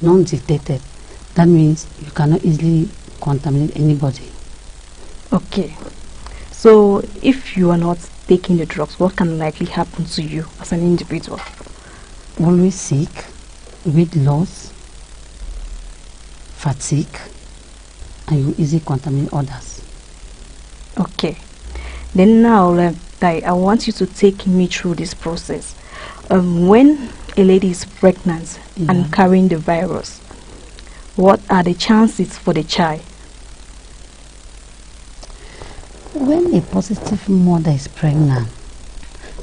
non-detected, that means you cannot easily contaminate anybody. Okay. So if you are not taking the drugs, what can likely happen to you as an individual? Always sick, weight loss, fatigue, and you easily contaminate others. Okay. Then now, I want you to take me through this process. When a lady is pregnant and carrying the virus, what are the chances for the child? When a positive mother is pregnant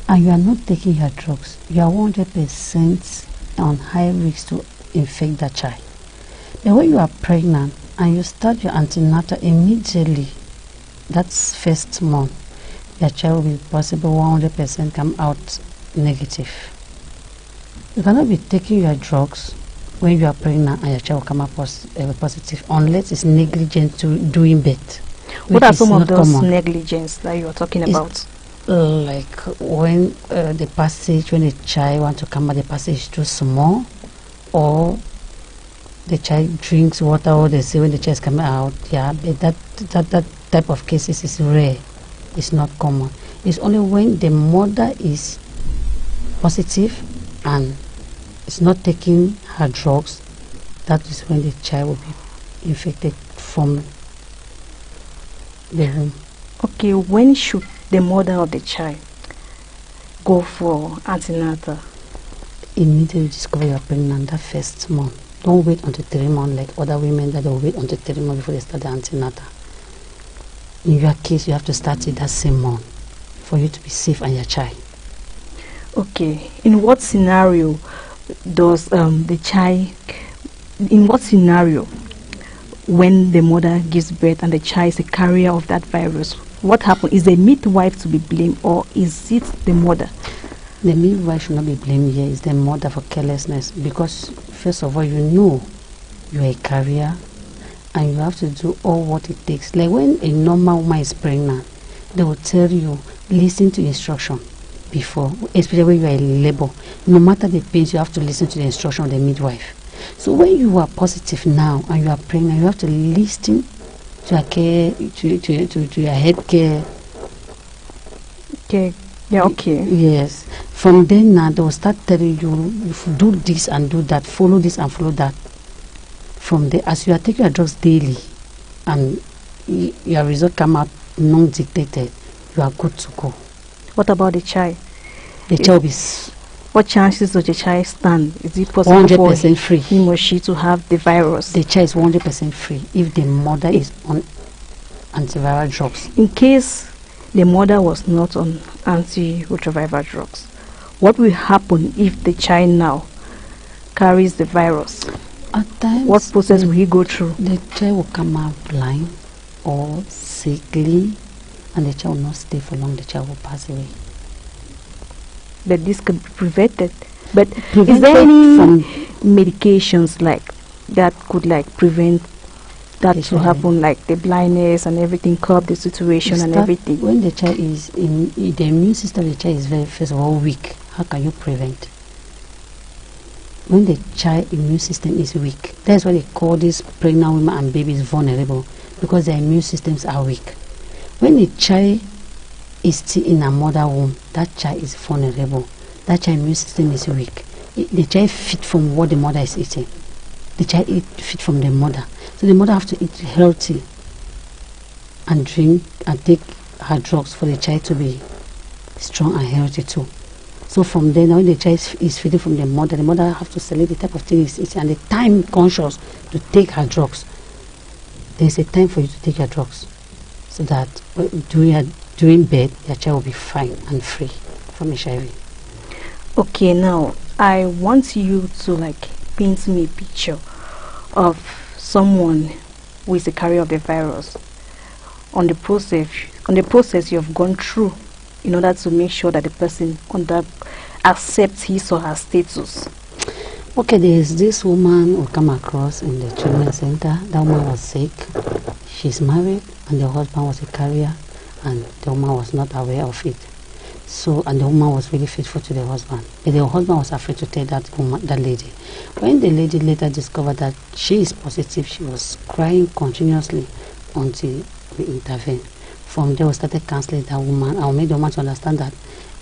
and you are not taking your drugs, you are 100% on high risk to infect that child. But when you are pregnant and you start your antenatal immediately, that's first month, your child will be possible 100% come out negative. You cannot be taking your drugs when you are pregnant and your child will come out positive unless it's negligent to doing birth. What are some of those negligence that you are talking about? Like when the passage, when the child wants to come out, the passage is too small, or the child drinks water, or they say when the child is coming out, but that type of cases is rare. It's not common. It's only when the mother is positive and is not taking her drugs, that is when the child will be infected from the womb. Okay, when should the mother of the child go for antenatal? Immediately discover you are pregnant that first month. Don't wait until 3 months like other women that will wait until 3 months before they start the antenatal. In your case, you have to start it that same month for you to be safe and your child. Okay, in what scenario does the child, in what scenario when the mother gives birth and the child is a carrier of that virus, what happens? Is the midwife to be blamed or is it the mother? The midwife should not be blamed here. It's the mother for carelessness, because first of all, you know you're a carrier and you have to do all what it takes. Like when a normal woman is pregnant, they will tell you, listen to instruction before, especially when you are in labor. No matter the pains, you have to listen to the instruction of the midwife. So when you are positive now and you are pregnant, you have to listen to your care, to your head care. Okay. Yeah, okay. Yes. From then now, they will start telling you, do this and do that, follow this and follow that. From there, as you are taking your drugs daily and your result come out non-detected, you are good to go. What about the child? The child will be... What chances does the child stand? Is it possible 100% free. Him or she to have the virus? The child is 100% free if the mother is on antiviral drugs. In case the mother was not on antiretroviral drugs, what will happen if the child now carries the virus? At times, what process will he go through? The child will come out blind or sickly, and the child will not stay for long. The child will pass away. But this can be prevented. But is there any medications like that could prevent that to happen, like the blindness and everything, curb the situation and everything? When the child is in the immune system, the child is very, first of all, weak. How can you prevent? When the child immune system is weak, that's why they call these pregnant women and babies vulnerable, because their immune systems are weak. When the child is still in a mother womb, that child is vulnerable. That child immune system is weak. The child feed from what the mother is eating. The child feed from the mother. So the mother have to eat healthy and drink and take her drugs for the child to be strong and healthy too. So from then, when the child is feeding from the mother have to select the type of thing he's eating and the time conscious to take her drugs. There's a time for you to take your drugs, so that during birth, your child will be fine and free from HIV. Okay, now I want you to paint me a picture of someone who is a carrier of the virus, on the process you have gone through in order to make sure that the person accepts his or her status. Okay, there is this woman who come across in the treatment center. That woman was sick. She's married and the husband was a carrier and the woman was not aware of it. So, and the woman was really faithful to the husband. But the husband was afraid to tell that woman, that lady. When the lady later discovered that she is positive, she was crying continuously until we intervened. From there, we started counseling that woman. I made the woman to understand that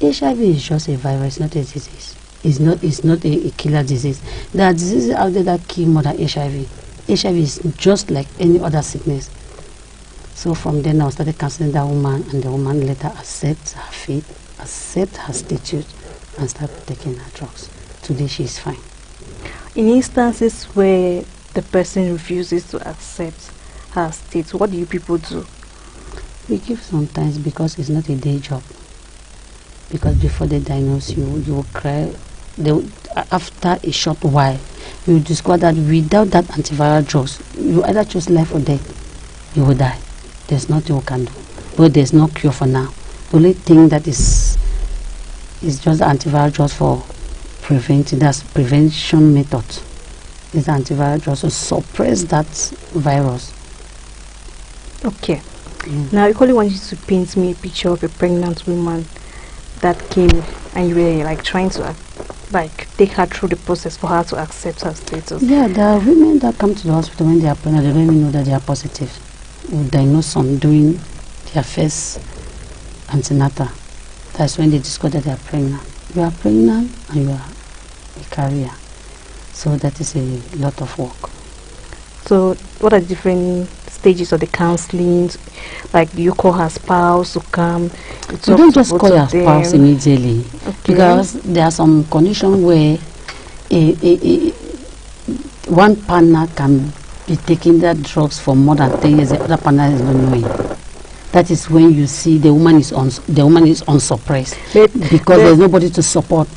HIV is just a virus, not a disease. It's not a killer disease. There are diseases out there that kill more than HIV. HIV is just like any other sickness. So from then, I started counseling that woman, and the woman later accepts her faith, accept her status, and start taking her drugs. Today she is fine. In instances where the person refuses to accept her state, what do you people do? We give sometimes, because it's not a day job. Because before they diagnose you, you will cry. After a short while, you will discover that without that antiviral drugs, you either choose life or death. You will die. There's nothing we can do. But there's no cure for now. The only thing that is just the antiviral drugs for preventing. That's prevention method. Is the antiviral drugs to suppress that virus. Okay. Now, I only want you to paint me a picture of a pregnant woman that came and you were like trying to take her through the process for her to accept her status. Yeah, there are women that come to the hospital when they are pregnant. They don't even know that they are positive. We diagnose some during their first antenatal. That's when they discover that they are pregnant. You are pregnant and you are a carrier. So that is a lot of work. So what are the different stages of the counseling? Like, do you call her spouse to come? You don't just call your spouse immediately. Okay. Because there are some conditions where one partner can be taking that drugs for more than 10 years, the other partner is not knowing. That is when you see the woman is unsuppressed, because there's nobody to support.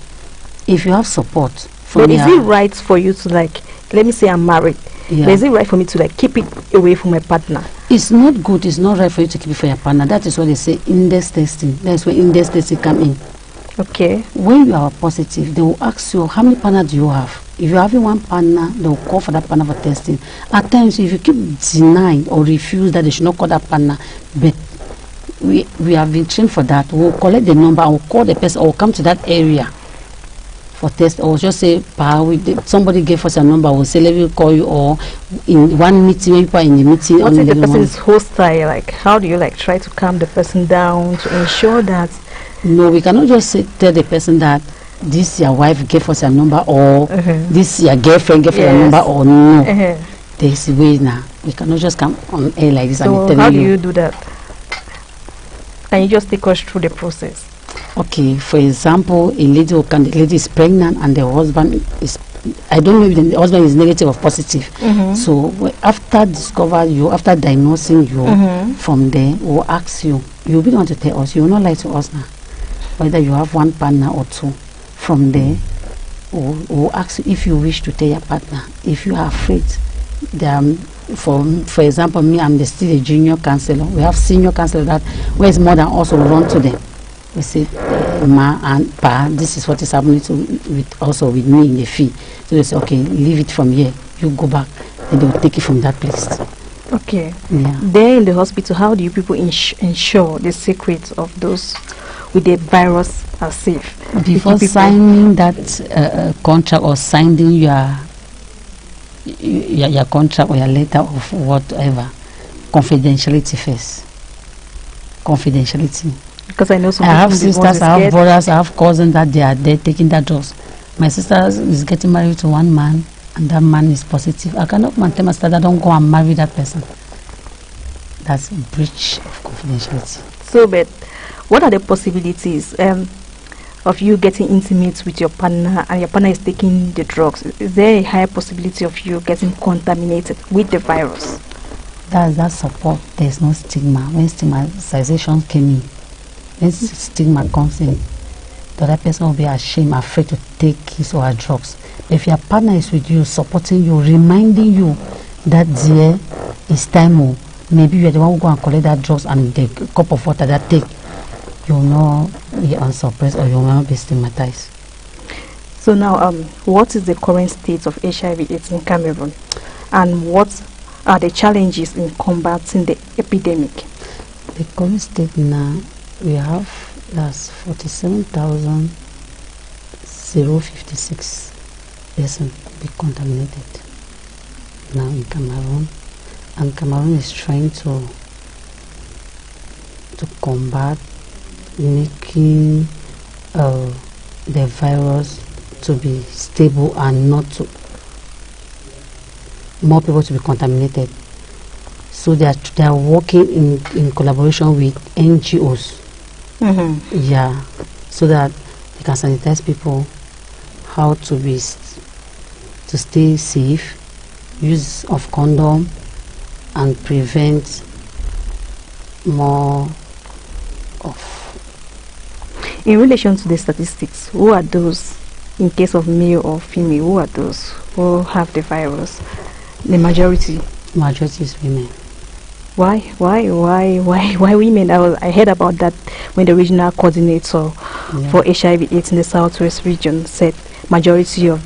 If you have support from is it right for you to, like, let me say I'm married, is it right for me to keep it away from my partner? It's not good. It's not right for you to keep it for your partner. That is what they say, index testing. That's where index testing come in. Okay. When you are positive, they will ask you, how many partners do you have? If you're having one partner, they will call for that partner for testing. At times, if you keep denying or refuse that they should not call that partner, but we have been trained for that. We'll collect the number, we'll call the person, or we'll come to that area for test, or just say, somebody gave us a number, we'll say, let me call you, or in one meeting, maybe in the meeting. What if the person is hostile? Like, how do you try to calm the person down to ensure that? No, we cannot just tell the person that this your wife gave us a number, or this your girlfriend gave us a number, or no. There's a way now. We cannot just come on air like this. So and how do you do that? Can you just take us through the process? Okay, for example, a lady is pregnant and the husband is, I don't know if the husband is negative or positive. So after after diagnosing you, from there we'll ask you, you'll be the one to tell us, you will not lie to us now, whether you have one partner or two. From there we'll ask you if you wish to tell your partner. If you are afraid, for example, me, I'm still a junior counselor. We have senior counselor that where it's more than also run to them. We say, ma and pa, this is what is happening with me in the fee. So they say, okay, leave it from here. You go back, and they will take it from that place. Okay. Yeah. There in the hospital, how do you people ensure the secrets of those with the virus are safe? Before signing that contract or signing your contract or your letter of whatever, confidentiality first. Confidentiality. Because I know some I have sisters, I have brothers, I have cousins that they are there taking that drugs. My sister is getting married to one man, and that man is positive. I cannot tell my sister that don't go and marry that person. That's a breach of confidentiality. So, but what are the possibilities of you getting intimate with your partner and your partner is taking the drugs? Is there a higher possibility of you getting contaminated with the virus? That's that support. There's no stigma. When stigmatization came in, when stigma comes in, the other person will be ashamed, afraid to take his or her drugs. If your partner is with you, supporting you, reminding you that there is time, maybe you are the one who go and collect that drugs and the cup of water that take, you will not be unsuppressed or you will not be stigmatized. So now, what is the current state of HIV/AIDS in Cameroon, and what are the challenges in combating the epidemic? The current state now, we have That's 47,056 persons be contaminated now in Cameroon, and Cameroon is trying to combat making the virus to be stable and not to more people to be contaminated. So they are working in collaboration with NGOs. Yeah, so that they can sanitize people, how to stay safe, use of condom, and prevent more of. In relation to the statistics, who are those, in case of male or female, who are those who have the virus? The majority. Majority is women. Why women? I heard about that when the regional coordinator for HIV/AIDS in the Southwest region said majority of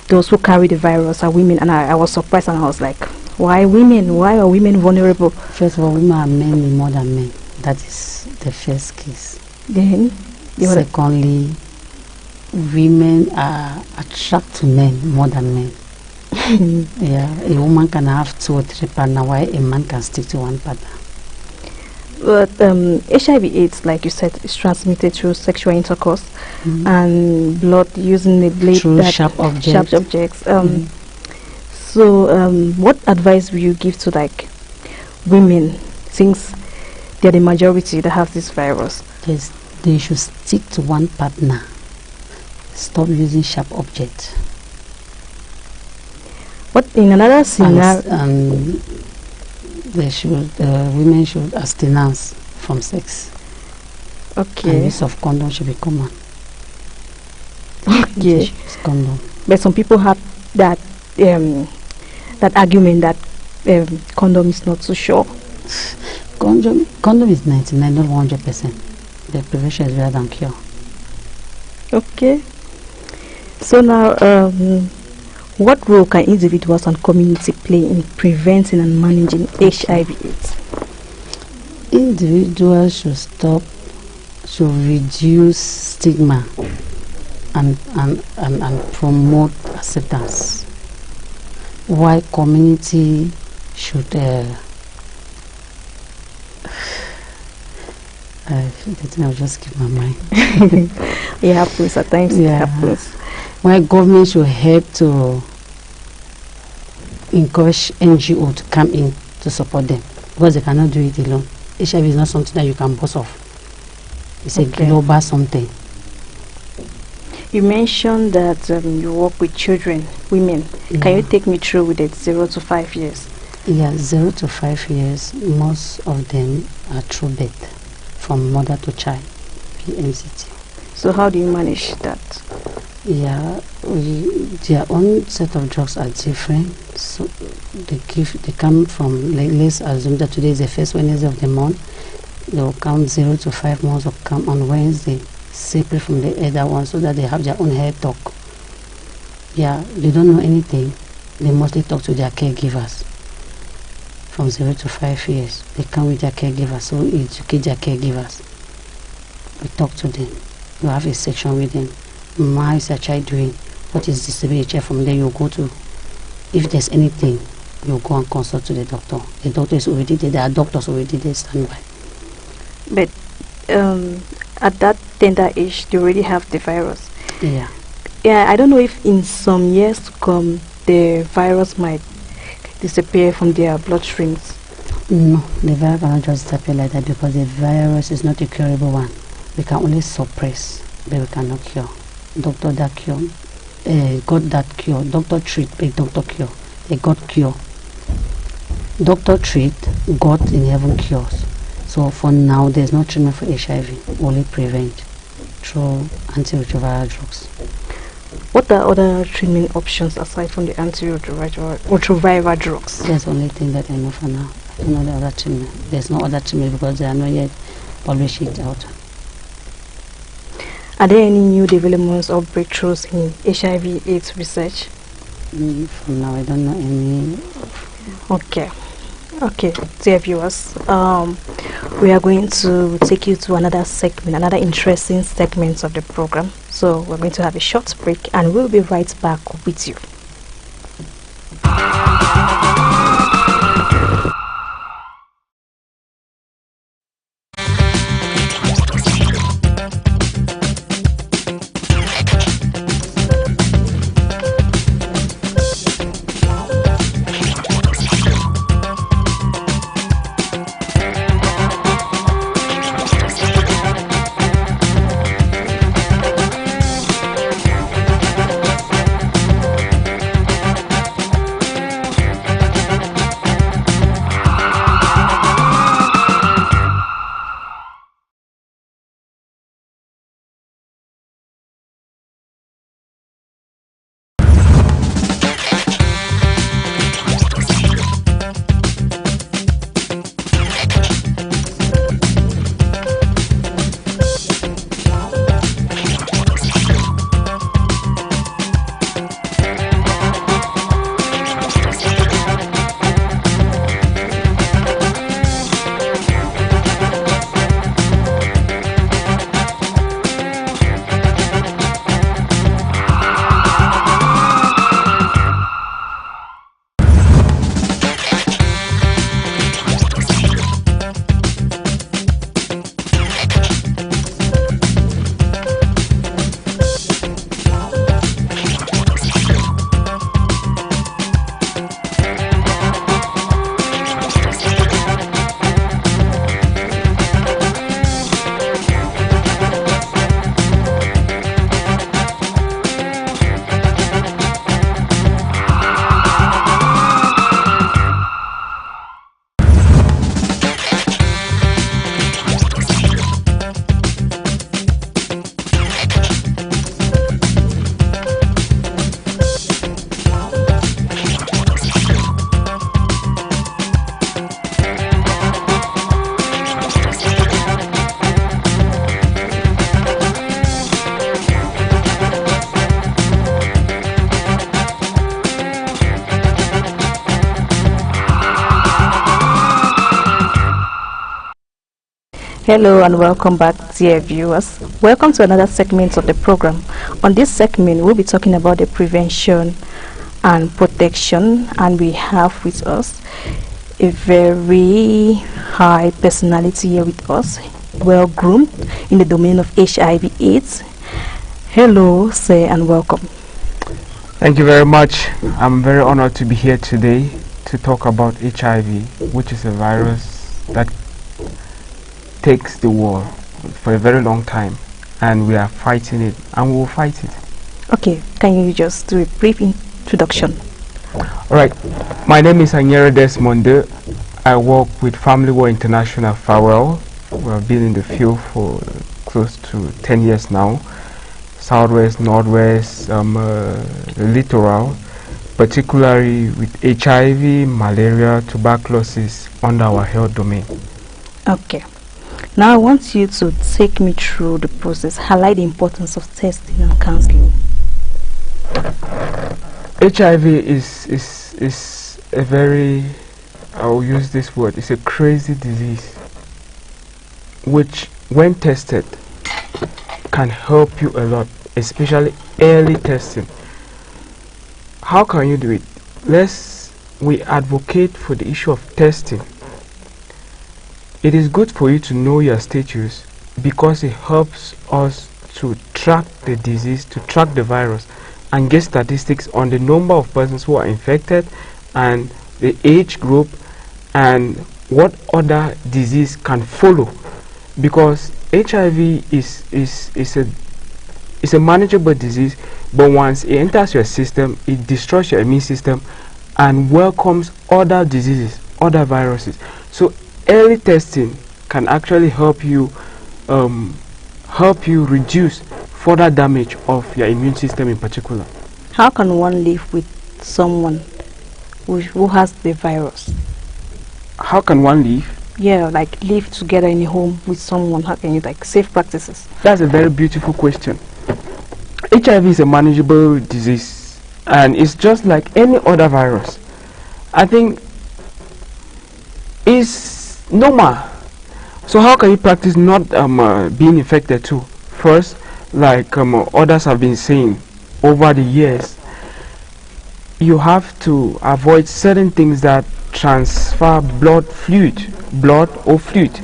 those who carry the virus are women, and I was surprised, and I was like, why women? Why are women vulnerable? First of all, women are mainly more than men. That is the first case. Then, secondly, women are attracted to men more than men. Yeah, a woman can have 2 or 3 partners, while a man can stick to one partner. But HIV/AIDS, like you said, is transmitted through sexual intercourse and blood using the blade, through sharp objects. So, what advice will you give to like women, since they're the majority that have this virus? Yes, they should stick to one partner. Stop using sharp objects. But in another scenario, women should abstinence from sex. Okay. And use of condom should be common. Okay. Condom. But some people have that that argument that condom is not so sure. Condom is 99, not 100%. The prevention is better than cure. Okay. So now, what role can individuals and community play in preventing and managing HIV/AIDS? Individuals should reduce stigma and promote acceptance, while community should I'll just keep my mind. It happens at times. It happens. While government should help to encourage NGO to come in to support them, because they cannot do it alone. HIV is not something that you can boast of. It's a global something. You mentioned that you work with children, women. Can you take me through with it, 0 to 5 years? Yeah, 0 to 5 years, most of them are through birth, from mother to child, PMCT. So how do you manage that? Yeah, their own set of drugs are different. So they come from, let's assume that today is the first Wednesday of the month. They will count 0 to 5 months, will come on Wednesday, separate from the other one, so that they have their own health talk. Yeah, they don't know anything. They mostly talk to their caregivers. From 0 to 5 years, they come with their caregivers, so we educate their caregivers. We talk to them. You have a section with them. How is your child doing? What is disability? From there, you go to, if there's anything, you go and consult to the doctor. The doctor is already there. There are doctors already there standby. But at that tender age, they already have the virus. Yeah. Yeah, I don't know if in some years to come, the virus might disappear from their bloodstreams. No, the virus cannot just disappear like that, because the virus is not a curable one. We can only suppress, but we cannot cure. Doctor that cure, got that cure. Doctor treat, but doctor cure. They got cure. Doctor treat, God in heaven cures. So for now, there's no treatment for HIV, only prevent through antiretroviral drugs. What are other treatment options aside from the antiretroviral drugs? That's the only thing that I know for now. I don't know the other treatment. There's no other treatment because they are not yet published it out. Are there any new developments or breakthroughs in HIV/AIDS research? For now, I don't know any. Okay, dear viewers, we are going to take you to another segment, another interesting segment of the program. So we're going to have a short break and we'll be right back with you. Hello and welcome back, dear viewers. Welcome to another segment of the program. On this segment, we'll be talking about the prevention and protection, and we have with us a very high personality here with us, well groomed in the domain of HIV/AIDS. Hello, sir, and welcome. Thank you very much. I'm very honored to be here today to talk about HIV, which is a virus that takes the world for a very long time, and we are fighting it, and we will fight it. Okay, can you just do a brief introduction? Alright, my name is Anyere Desmond. I work with Family War International Farewell. We have been in the field for close to 10 years now. Southwest, Northwest, the littoral, particularly with HIV, malaria, tuberculosis under our health domain. Okay. Now I want you to take me through the process, highlight the importance of testing and counseling. HIV is a very, I'll use this word, it's a crazy disease, which when tested can help you a lot, especially early testing. How can you do it? We advocate for the issue of testing. It is good for you to know your status because it helps us to track the disease, to track the virus, and get statistics on the number of persons who are infected and the age group and what other disease can follow. Because HIV is a manageable disease, but once it enters your system, it destroys your immune system and welcomes other diseases, other viruses. So early testing can actually help you reduce further damage of your immune system in particular. How can one live with someone who has the virus? How can one live? Yeah, like live together in a home with someone. How can you, like, safe practices? That's a very beautiful question. HIV is a manageable disease, and it's just like any other virus. I think it's normal So how can you practice not being infected too? First, like others have been saying over the years, you have to avoid certain things that transfer blood or fluid.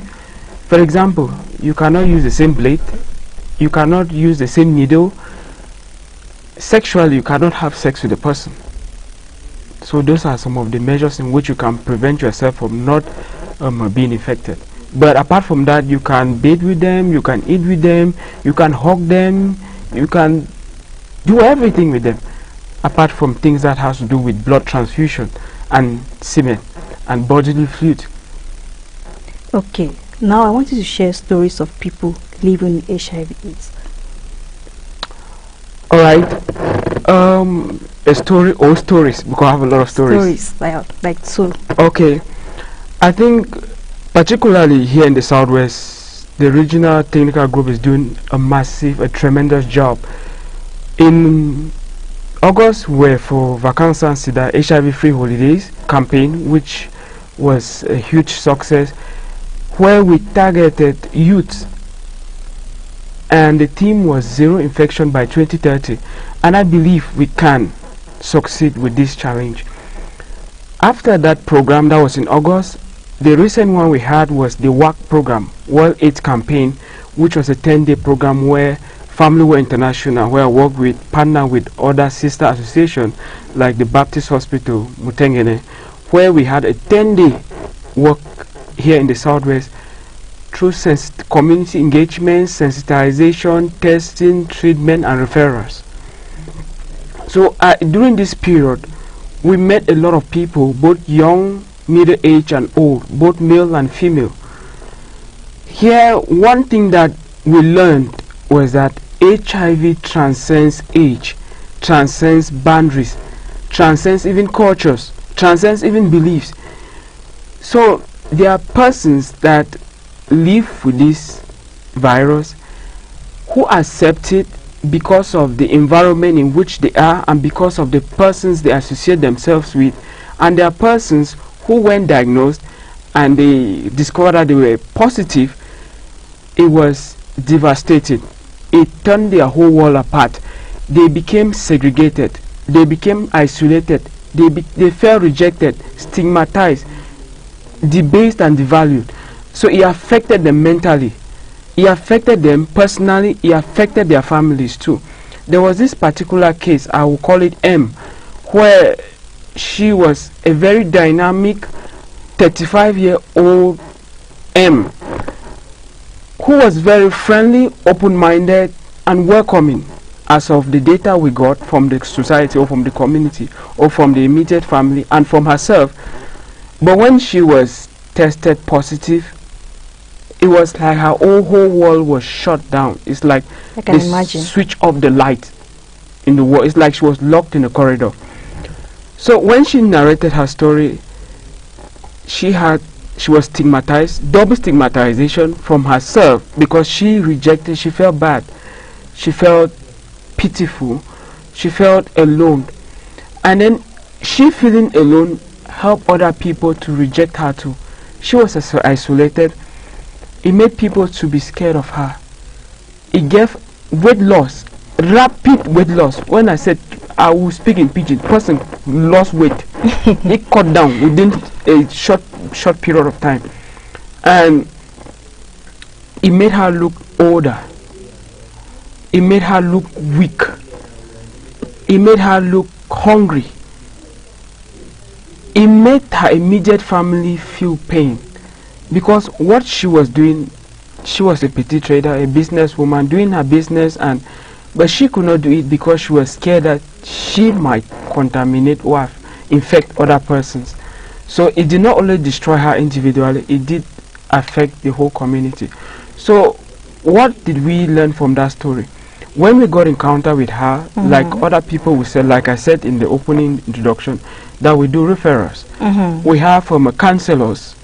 For example, you cannot use the same blade, you cannot use the same needle. Sexually, you cannot have sex with a person. So those are some of the measures in which you can prevent yourself from not being infected. But apart from that, you can bathe with them, you can eat with them, you can hug them, you can do everything with them, apart from things that has to do with blood transfusion and semen and bodily fluid. Okay, now I want you to share stories of people living with HIV/AIDS. All right, a story or stories, because I have a lot of stories. Stories, like so. Okay, I think particularly here in the Southwest, the regional technical group is doing a tremendous job. In August, we were for Vacances Sans Sida HIV-free holidays campaign, which was a huge success, where we targeted youth, and the theme was zero infection by 2030, and I believe we can succeed with this challenge. After that program, that was in August, the recent one we had was the WAC program, World AIDS Campaign, which was a 10-day program where Family War International, where I work with, partner with other sister associations like the Baptist Hospital, Mutengene, where we had a 10-day work here in the Southwest through community engagement, sensitization, testing, treatment, and referrals. So during this period, we met a lot of people, both young, middle-aged, and old, both male and female. Here, one thing that we learned was that HIV transcends age, transcends boundaries, transcends even cultures, transcends even beliefs. So there are persons that live with this virus who accept it because of the environment in which they are and because of the persons they associate themselves with, and there are persons who, when diagnosed and they discovered that they were positive, it was devastating. It turned their whole world apart. They became segregated, they became isolated, they felt rejected, stigmatized, debased, and devalued. So it affected them mentally, it affected them personally, it affected their families too. There was this particular case, I will call it M, where she was a very dynamic 35-year-old M, who was very friendly, open-minded, and welcoming as of the data we got from the society or from the community or from the immediate family and from herself. But when she was tested positive, it was like her whole world was shut down. It's like they switch off the light in the world. It's like she was locked in a corridor. So when she narrated her story, she was stigmatized, double stigmatization from herself, because she felt bad, she felt pitiful, she felt alone, and then she feeling alone helped other people to reject her too. She was so isolated. It made people to be scared of her. It gave weight loss, rapid weight loss. When I said I will speak in pidgin, person lost weight. It cut down within a short period of time, and it made her look older, it made her look weak, it made her look hungry, it made her immediate family feel pain, because what she was doing, she was a petty trader, a businesswoman doing her business, but she could not do it because she was scared that she might contaminate or infect other persons. So it did not only destroy her individually, it did affect the whole community. So what did we learn from that story? When we got encounter with her, like other people we said, like I said in the opening introduction, that we do referrals. We have counselors,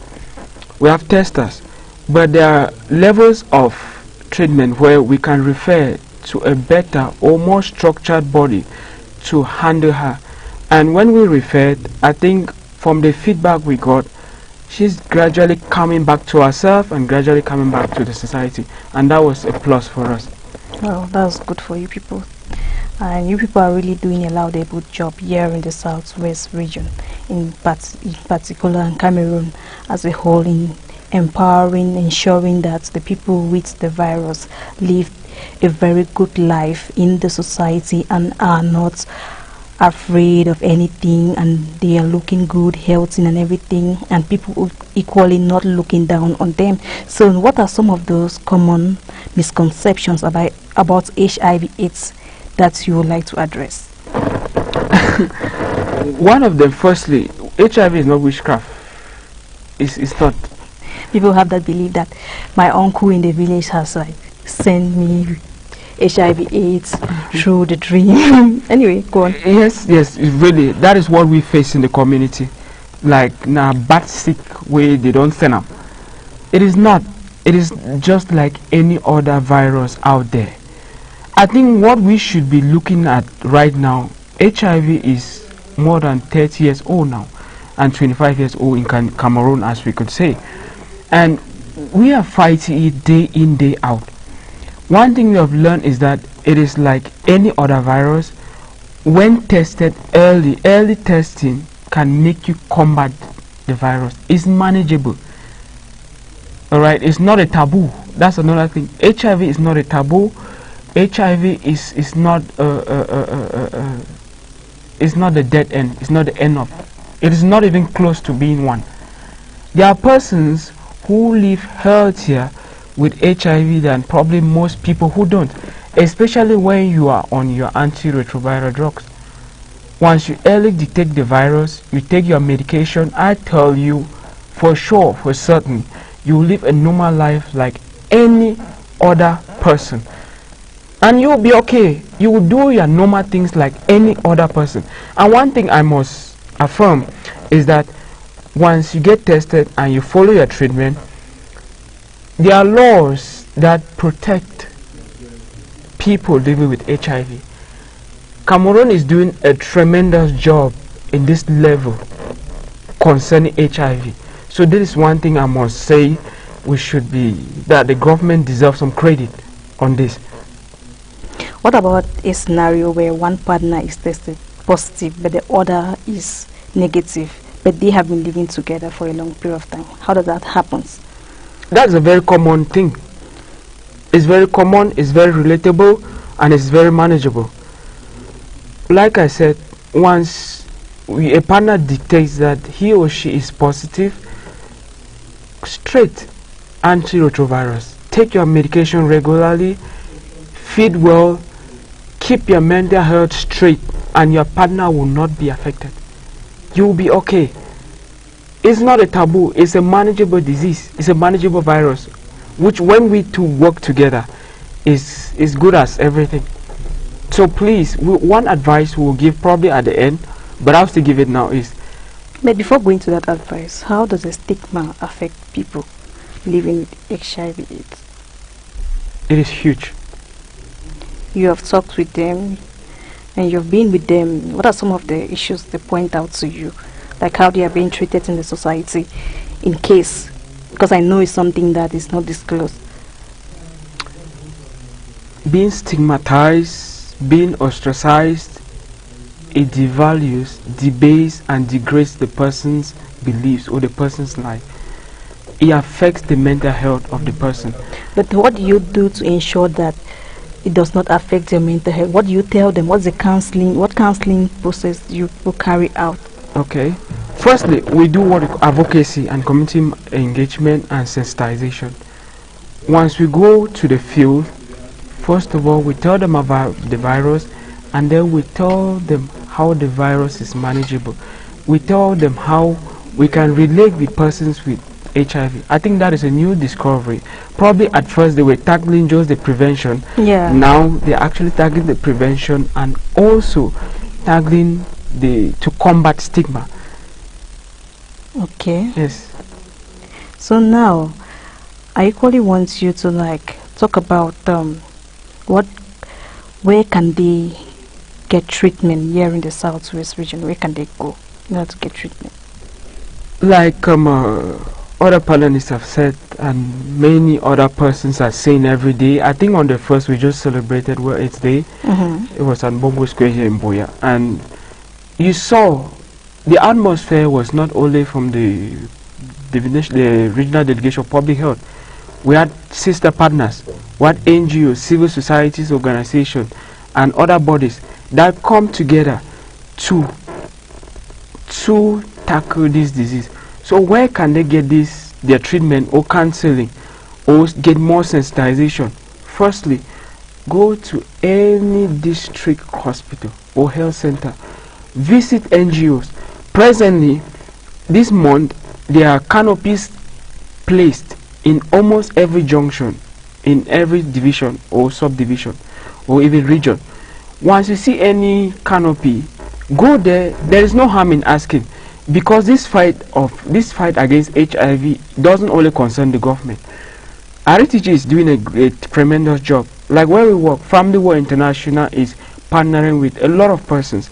we have testers, but there are levels of treatment where we can refer to a better or more structured body to handle her. And when we referred, I think from the feedback we got, she's gradually coming back to herself and gradually coming back to the society, and that was a plus for us. Oh, that's good for you people. And you people are really doing a laudable job here in the southwest region, in particular in Cameroon as a whole, in empowering, ensuring that the people with the virus live a very good life in the society and are not afraid of anything, and they are looking good, healthy and everything, and people equally not looking down on them. So what are some of those common misconceptions about HIV/AIDS that you would like to address? One of them, firstly, HIV is not witchcraft. It's not. People have that belief that my uncle in the village has like sent me HIV/AIDS through the dream. Anyway, go on. Yes, really, that is what we face in the community. Like, now, bad sick way they don't send up. It is not. It is just like any other virus out there. I think what we should be looking at right now, HIV is more than 30 years old now, and 25 years old in Cameroon, as we could say. And we are fighting it day in, day out. One thing we have learned is that it is like any other virus. When tested early testing can make you combat the virus. It's manageable. Alright, it's not a taboo. That's another thing. HIV is not a taboo. HIV is not it's not the dead end. It's not the end of. It is not even close to being one. There are persons who live healthier with HIV than probably most people who don't, especially when you are on your antiretroviral drugs. Once you early detect the virus, you take your medication, I tell you for sure, for certain, you will live a normal life like any other person. And you will be okay. You will do your normal things like any other person. And one thing I must affirm is that once you get tested and you follow your treatment, there are laws that protect people living with HIV. Cameroon is doing a tremendous job in this level concerning HIV. So this is one thing I must say, that the government deserves some credit on this. What about a scenario where one partner is tested positive but the other is negative, but they have been living together for a long period of time? How does that happen? That's a very common thing. It's very common, it's very relatable, and it's very manageable. Like I said, once a partner dictates that he or she is positive, straight antiretrovirus. Take your medication regularly, feed well, keep your mental health straight, and your partner will not be affected. You will be okay. It's not a taboo, it's a manageable disease, it's a manageable virus, which when we two work together is good as everything. So please, one advice we'll give probably at the end, but I'll still give it now is... But before going to that advice, how does the stigma affect people living with HIV/AIDS? It is huge. You have talked with them and you've been with them. What are some of the issues they point out to you? Like how they are being treated in the society in case, because I know it's something that is not disclosed. Being stigmatized, being ostracized, it devalues, debase and degrades the person's beliefs or the person's life. It affects the mental health of the person. But what do you do to ensure that it does not affect your mental health? What do you tell them? What's the counseling? What counseling process do you will carry out? Okay. Firstly, we do what advocacy and community engagement and sensitization. Once we go to the field, first of all, we tell them about the virus, and then we tell them how the virus is manageable. We tell them how we can relate with persons with HIV. I think that is a new discovery. Probably at first they were tackling just the prevention. Yeah. Now they're actually tackling the prevention and also tackling to combat stigma. Okay. Yes. So now, I equally want you to like talk about where can they get treatment here in the Southwest region? Where can they go in order to get treatment? Like other panelists have said, and many other persons are saying every day. I think on the first we just celebrated World AIDS Day. It was at Bongo Square here in Buea, and you saw the atmosphere was not only from the regional delegation of public health. We had sister partners, we had NGOs, civil societies, organizations, and other bodies that come together to tackle this disease. So where can they get their treatment or counseling or get more sensitization? Firstly, go to any district hospital or health center. Visit NGOs. Presently, this month, there are canopies placed in almost every junction, in every division or subdivision or even region. Once you see any canopy, go there. There is no harm in asking, because this fight against HIV doesn't only concern the government. RTG is doing a tremendous job. Like where we work, Family War International is partnering with a lot of persons.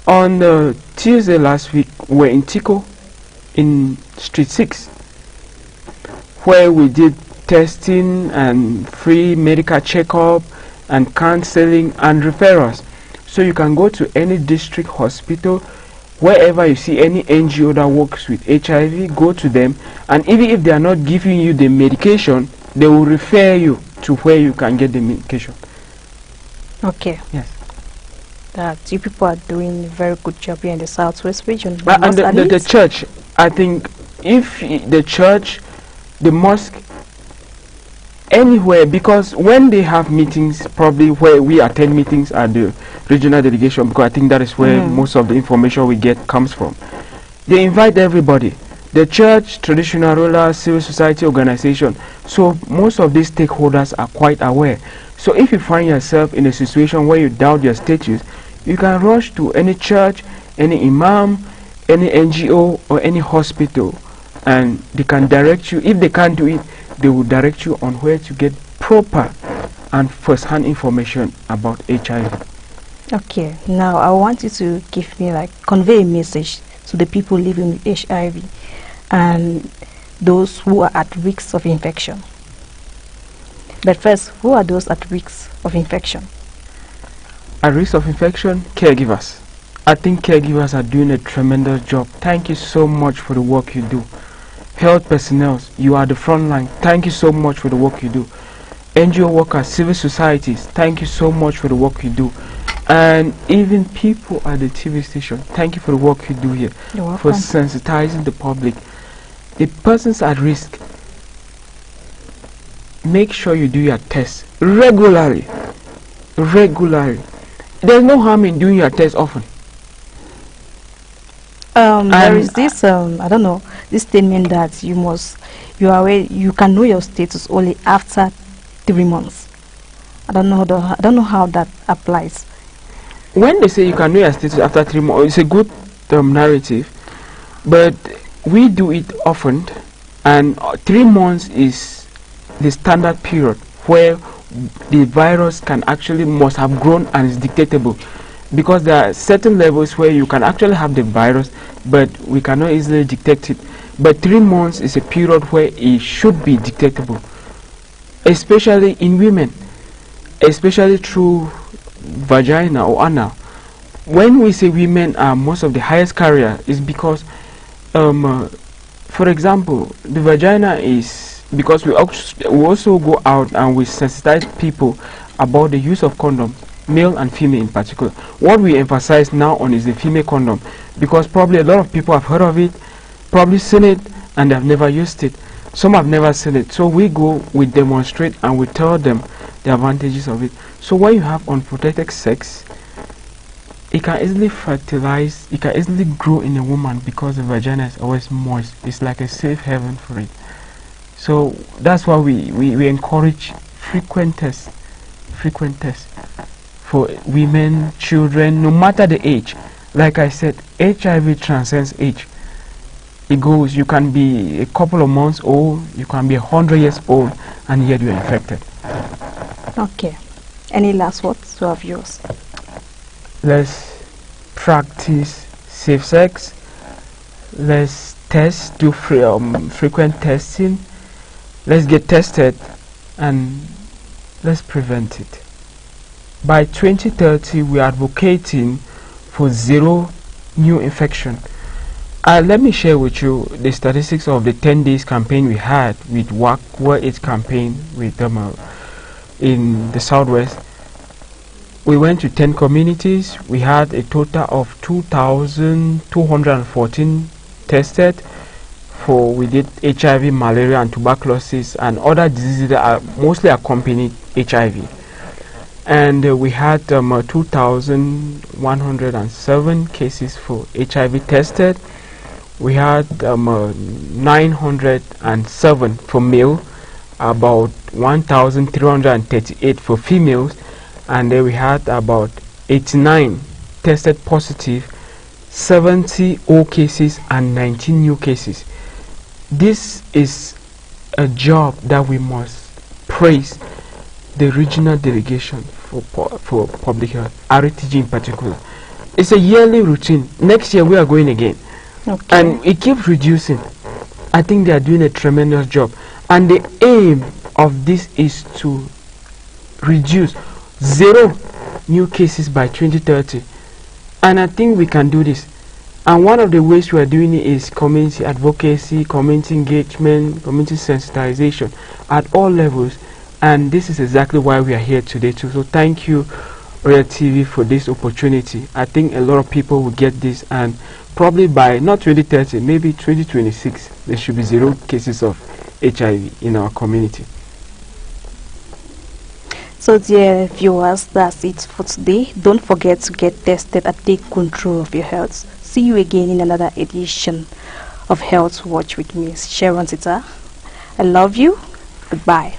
On Tuesday last week, we were in Tico, in Street 6, where we did testing and free medical checkup and counseling and referrals. So you can go to any district hospital, wherever you see any NGO that works with HIV, go to them, and even if they are not giving you the medication, they will refer you to where you can get the medication. Okay. Yes. That you people are doing a very good job here in the Southwest region. And the church, I think, if the church, the mosque, anywhere, because when they have meetings, probably where we attend meetings at the regional delegation, because I think that is where most of the information we get comes from, they invite everybody, the church, traditional rulers, civil society organization. So most of these stakeholders are quite aware. So if you find yourself in a situation where you doubt your status, you can rush to any church, any imam, any NGO or any hospital, and they can direct you. If they can't do it, they will direct you on where to get proper and first-hand information about HIV. Okay, now I want you to give me, like, convey a message to the people living with HIV and those who are at risk of infection. But first, who are those at risk of infection? At risk of infection, caregivers. I think caregivers are doing a tremendous job. Thank you so much for the work you do. Health personnel, you are the front line. Thank you so much for the work you do. NGO workers, civil societies, thank you so much for the work you do. And even people at the TV station, thank you for the work you do here. You're welcome. For sensitizing the public. The persons at risk, make sure you do your tests regularly. There's no harm in doing your tests often. There is this I don't know, this statement that you can know your status only after 3 months. I don't know how that applies. When they say you can know your status after 3 months, it's a good narrative, but we do it often, and 3 months is the standard period where the virus must have grown and is detectable, because there are certain levels where you can actually have the virus, but we cannot easily detect it. But 3 months is a period where it should be detectable, especially in women, especially through vagina or anal. When we say women are most of the highest carrier, is because for example, the vagina is, because we also go out and we sensitize people about the use of condom, male and female in particular. What we emphasize now on is the female condom, because probably a lot of people have heard of it, probably seen it, and they have never used it. Some have never seen it. So we go, we demonstrate, and we tell them the advantages of it. So when you have unprotected sex, it can easily fertilize, it can easily grow in a woman, because the vagina is always moist. It's like a safe haven for it. So that's why we encourage frequent tests for women, children, no matter the age. Like I said, HIV transcends age. It goes, you can be a couple of months old, you can be 100 years old, and yet you're infected. Okay. Any last words to our viewers? Let's practice safe sex. let's test, do frequent testing. Let's get tested and let's prevent it. By 2030, we are advocating for zero new infection. Let me share with you the statistics of the 10 days campaign we had with World AIDS campaign with them in the Southwest. We went to 10 communities. We had a total of 2,214 tested. We did HIV, malaria, and tuberculosis, and other diseases that are mostly accompanied HIV. And we had 2,107 cases for HIV tested. We had 907 for male, about 1,338 for females, and then we had about 89 tested positive, 70 old cases, and 19 new cases. This is a job that we must praise the regional delegation for public health, RTG in particular. It's a yearly routine. Next year we are going again. Okay. And it keeps reducing. I think they are doing a tremendous job. And the aim of this is to reduce zero new cases by 2030. And I think we can do this. And one of the ways we are doing it is community advocacy, community engagement, community sensitization at all levels. And this is exactly why we are here today too. So thank you, Royal TV, for this opportunity. I think a lot of people will get this, and probably by not 2030, maybe 2026, there should be zero cases of HIV in our community. So dear viewers, that's it for today. Don't forget to get tested and take control of your health. See you again in another edition of Health Watch with me, Sharon Sita. I love you. Goodbye.